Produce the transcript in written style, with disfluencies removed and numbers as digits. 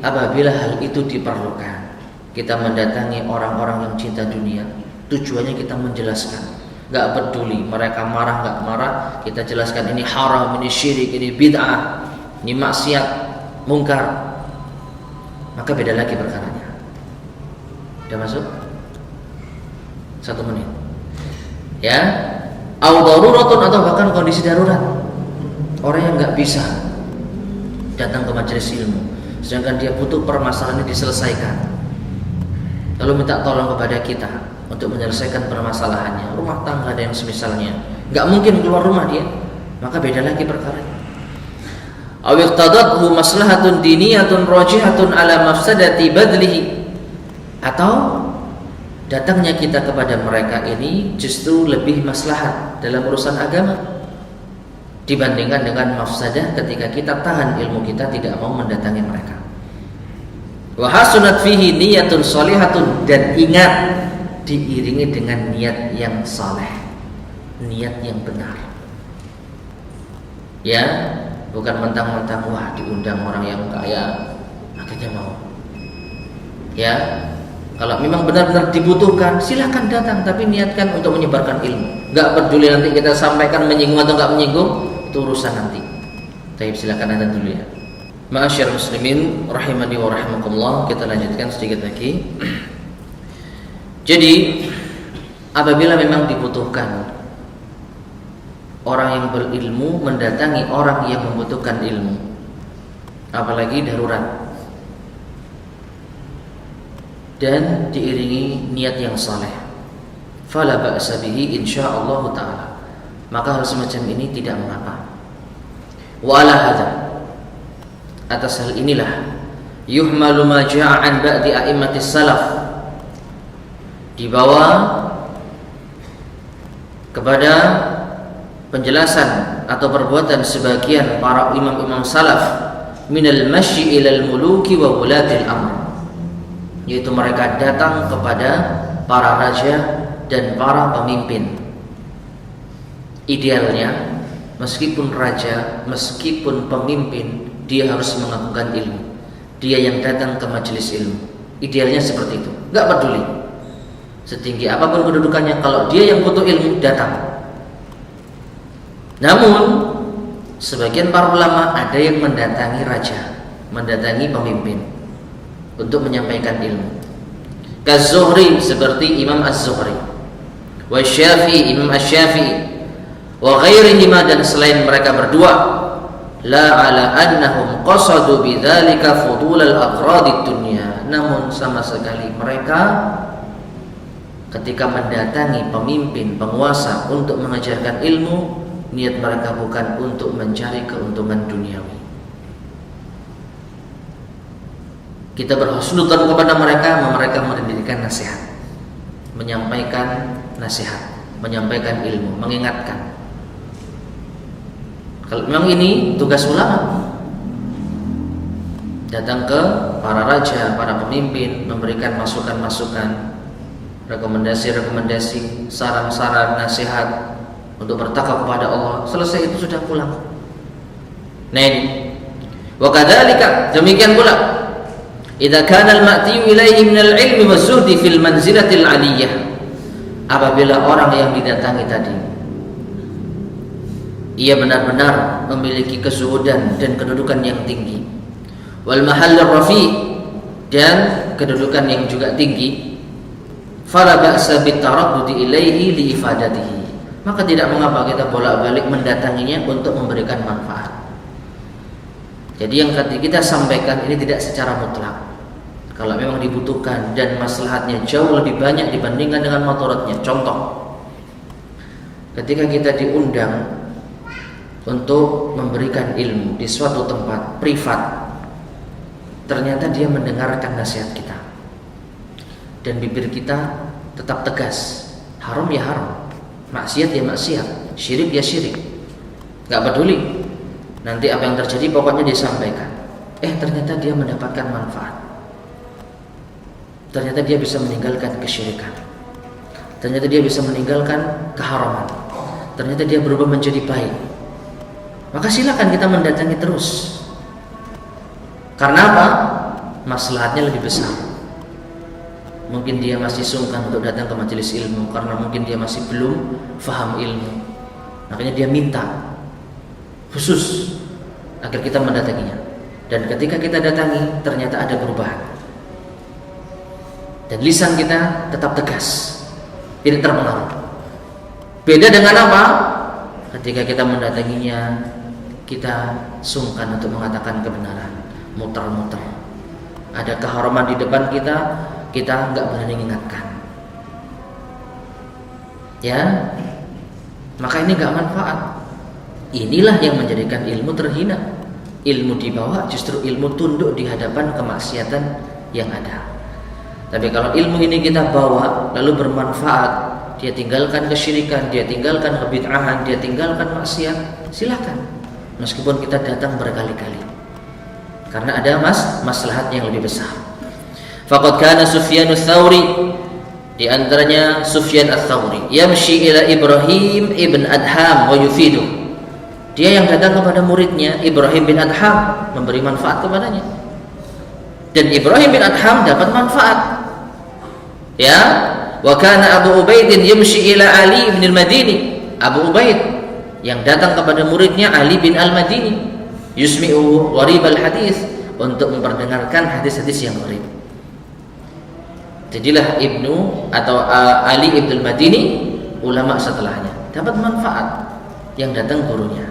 apabila hal itu diperlukan, kita mendatangi orang-orang yang cinta dunia, tujuannya kita menjelaskan. Gak peduli mereka marah gak marah, kita jelaskan ini haram, ini syirik, ini bid'ah, ini maksiat, mungkar. Maka beda lagi perkaranya. Udah masuk? 1 menit. Ya, au daruratun, atau bahkan kondisi darurat. Orang yang nggak bisa datang ke majelis ilmu, sedangkan dia butuh permasalahan ini diselesaikan, lalu minta tolong kepada kita untuk menyelesaikan permasalahannya, rumah tangga dan yang semisalnya, nggak mungkin keluar rumah dia, maka beda lagi perkaranya. Aw iqtadathu maslahatun diniyatun rajihatun ala mafsadati badlihi, atau datangnya kita kepada mereka ini justru lebih maslahat dalam urusan agama dibandingkan dengan mafsadah ketika kita tahan ilmu kita tidak mau mendatangi mereka. Wa hasunat fihi niyatun sholihatun, dan ingat diiringi dengan niat yang saleh, niat yang benar. Ya, bukan mentang-mentang wah diundang orang yang kaya akhirnya mau. Ya, kalau memang benar-benar dibutuhkan, silakan datang, tapi niatkan untuk menyebarkan ilmu. Enggak peduli nanti kita sampaikan menyinggung atau enggak menyinggung, itu urusan nanti. Baik, silakan ada dulu ya. Ma'asyiral muslimin rahimani wa rahimakumullah, kita lanjutkan sedikit lagi. Jadi, apabila memang dibutuhkan orang yang berilmu mendatangi orang yang membutuhkan ilmu, apalagi darurat, dan diiringi niat yang saleh, fala ba'sa bihi insyaallah taala, maka hal semacam ini tidak mengapa. Wa ala hadza, atas hal inilah yuhmalu ma ja'a an ba'di a'immatis salaf, dibawa kepada penjelasan atau perbuatan sebagian para imam-imam salaf minal masyi ilal muluki wa wulatil amr, yaitu mereka datang kepada para raja dan para pemimpin. Idealnya meskipun raja, meskipun pemimpin, dia harus mengagungkan ilmu. Dia yang datang ke majelis ilmu. Idealnya seperti itu. Enggak peduli setinggi apapun kedudukannya, kalau dia yang butuh ilmu, datang. Namun sebagian para ulama ada yang mendatangi raja, mendatangi pemimpin untuk menyampaikan ilmu. Kaz-Zuhri, seperti Imam Az-Zuhri, wa Syafi'i, Imam Asy-Syafi'i, wa ghairihima, dan selain mereka berdua, la ala annahum qasadu bidzalika fudul al-aqradid dunya, namun sama sekali mereka ketika mendatangi pemimpin, penguasa untuk mengajarkan ilmu, niat mereka bukan untuk mencari keuntungan duniawi. Kita berhusnudzon kepada mereka, mereka memberikan nasihat, menyampaikan nasihat, menyampaikan ilmu, mengingatkan. Kalau memang ini tugas ulama, datang ke para raja, para pemimpin, memberikan masukan-masukan, rekomendasi-rekomendasi, saran-saran, nasihat untuk bertakwa kepada Allah. Selesai itu sudah pulang. Nah ini, wa kadzalika, demikian pula, idza kana al-ma'tiyu ilaihi min al-'ilmi waz-zuhdi fil manzilatil 'aliyyah, apabila orang yang didatangi tadi ia benar-benar memiliki kezuhudan dan kedudukan yang tinggi, wal mahallir rafi', dan kedudukan yang juga tinggi, fala ba'sa bitaraddudi ilaihi li ifadatihi, maka tidak mengapa kita bolak-balik mendatanginya untuk memberikan manfaat. Jadi yang kita sampaikan ini tidak secara mutlak. Kalau memang dibutuhkan dan maslahatnya jauh lebih banyak dibandingkan dengan madaratnya. Contoh, ketika kita diundang untuk memberikan ilmu di suatu tempat privat, ternyata dia mendengarkan nasihat kita dan bibir kita tetap tegas, haram ya haram, maksiat ya maksiat, syirik ya syirik, gak peduli nanti apa yang terjadi, pokoknya dia sampaikan. Ternyata dia mendapatkan manfaat, ternyata dia bisa meninggalkan kesyirikan, ternyata dia bisa meninggalkan keharaman, ternyata dia berubah menjadi baik, maka silakan kita mendatangi terus. Karena apa? maslahatnya lebih besar. Mungkin dia masih sungkan untuk datang ke majelis ilmu karena mungkin dia masih belum faham ilmu. Makanya dia minta khusus agar kita mendatanginya. Dan ketika kita datangi ternyata ada perubahan. Dan lisan kita tetap tegas, tidak terpengaruh. Beda dengan apa? Ketika kita mendatanginya, kita sungkan untuk mengatakan kebenaran, muter-muter. Ada keharaman di depan kita, kita nggak berani mengingatkan. Ya, maka ini nggak manfaat. Inilah yang menjadikan ilmu terhina. Ilmu dibawa, justru ilmu tunduk di hadapan kemaksiatan yang ada. Tapi kalau ilmu ini kita bawa lalu bermanfaat, dia tinggalkan kesyirikan, dia tinggalkan kebid'ahan, dia tinggalkan maksiat, silakan. Meskipun kita datang berkali-kali, karena ada maslahat yang lebih besar. Faqad kana Sufyan ats-Tsauri, di antaranya Sufyan ats-Tsauri, yamshi ila Ibrahim ibn Adham wa yufidu. Dia yang datang kepada muridnya Ibrahim bin Adham, memberi manfaat kepadanya. Dan Ibrahim bin Adham dapat manfaat. Ya, wa kana Abu Ubaid yamshi ila Ali bin al-Madini. Abu Ubaid yang datang kepada muridnya Ali bin al-Madini, yusmi'u gharib al-hadis, untuk memperdengarkan hadis-hadis yang gharib. Jadilah Ibnu atau Ali ibn al-Madini ulama setelahnya dapat manfaat yang datang gurunya.